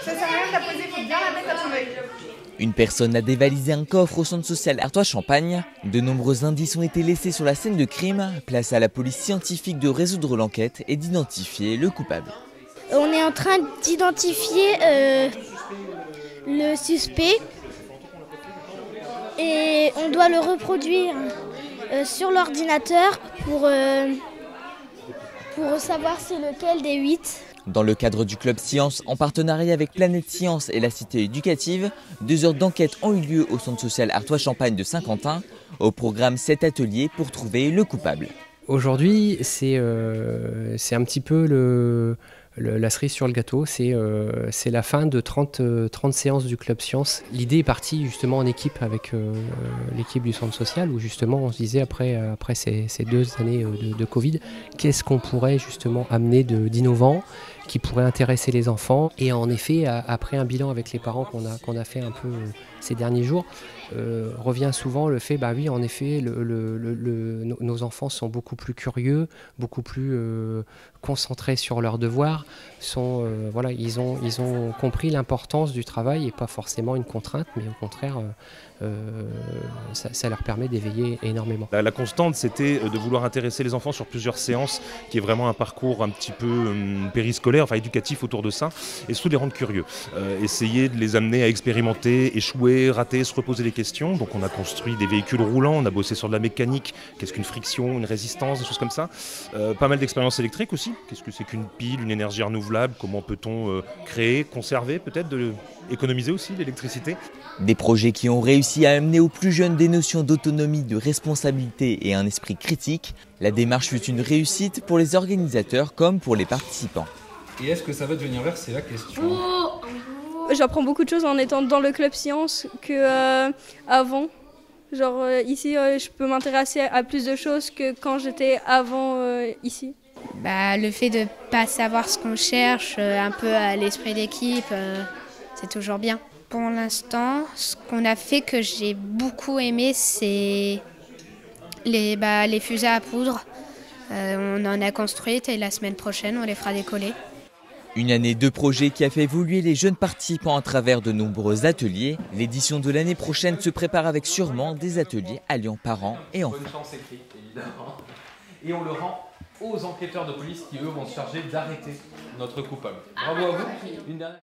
Ça sert à rien de la poser, il faut bien la mettre à son œil. Une personne a dévalisé un coffre au centre social Artois-Champagne. De nombreux indices ont été laissés sur la scène de crime. Place à la police scientifique de résoudre l'enquête et d'identifier le coupable. On est en train d'identifier le suspect et on doit le reproduire sur l'ordinateur pour savoir c'est lequel des 8. Dans le cadre du Club Science, en partenariat avec Planète Science et la Cité éducative, 2 heures d'enquête ont eu lieu au centre social Artois-Champagne de Saint-Quentin. Au programme 7 ateliers pour trouver le coupable. Aujourd'hui, c'est un petit peu la cerise sur le gâteau, c'est la fin de 30 séances du Club Science. L'idée est partie justement en équipe avec l'équipe du centre social où justement on se disait après ces 2 années de Covid, qu'est-ce qu'on pourrait justement amener d'innovant qui pourrait intéresser les enfants. Et en effet, après un bilan avec les parents qu'on a fait un peu ces derniers jours, revient souvent le fait, bah oui, en effet, nos enfants sont beaucoup plus curieux, beaucoup plus concentrés sur leurs devoirs, voilà, ils ont compris l'importance du travail et pas forcément une contrainte, mais au contraire, ça leur permet d'éveiller énormément. La constante, c'était de vouloir intéresser les enfants sur plusieurs séances, qui est vraiment un parcours un petit peu périscolaire, enfin éducatif autour de ça, et surtout les rendre curieux. Essayer de les amener à expérimenter, échouer, rater, se reposer des questions. Donc on a construit des véhicules roulants, on a bossé sur de la mécanique, qu'est-ce qu'une friction, une résistance, des choses comme ça. Pas mal d'expériences électriques aussi, qu'est-ce que c'est qu'une pile, une énergie renouvelable, comment peut-on créer, conserver peut-être, économiser aussi l'électricité. Des projets qui ont réussi à amener aux plus jeunes des notions d'autonomie, de responsabilité et un esprit critique. La démarche fut une réussite pour les organisateurs comme pour les participants. Et est-ce que ça va devenir vert, c'est la question. J'apprends beaucoup de choses en étant dans le Club Science qu'avant. Genre ici, je peux m'intéresser à plus de choses que quand j'étais avant ici. Le fait de ne pas savoir ce qu'on cherche, un peu à l'esprit d'équipe, c'est toujours bien. Pour l'instant, ce qu'on a fait que j'ai beaucoup aimé, c'est les fusées à poudre. On en a construites et la semaine prochaine, on les fera décoller. Une année de projet qui a fait évoluer les jeunes participants à travers de nombreux ateliers. L'édition de l'année prochaine se prépare avec sûrement des ateliers alliant parents et enfants. Bonne chance écrite, évidemment. Et on le rend aux enquêteurs de police qui, eux, vont se charger d'arrêter notre coupable. Bravo à vous. Une dernière...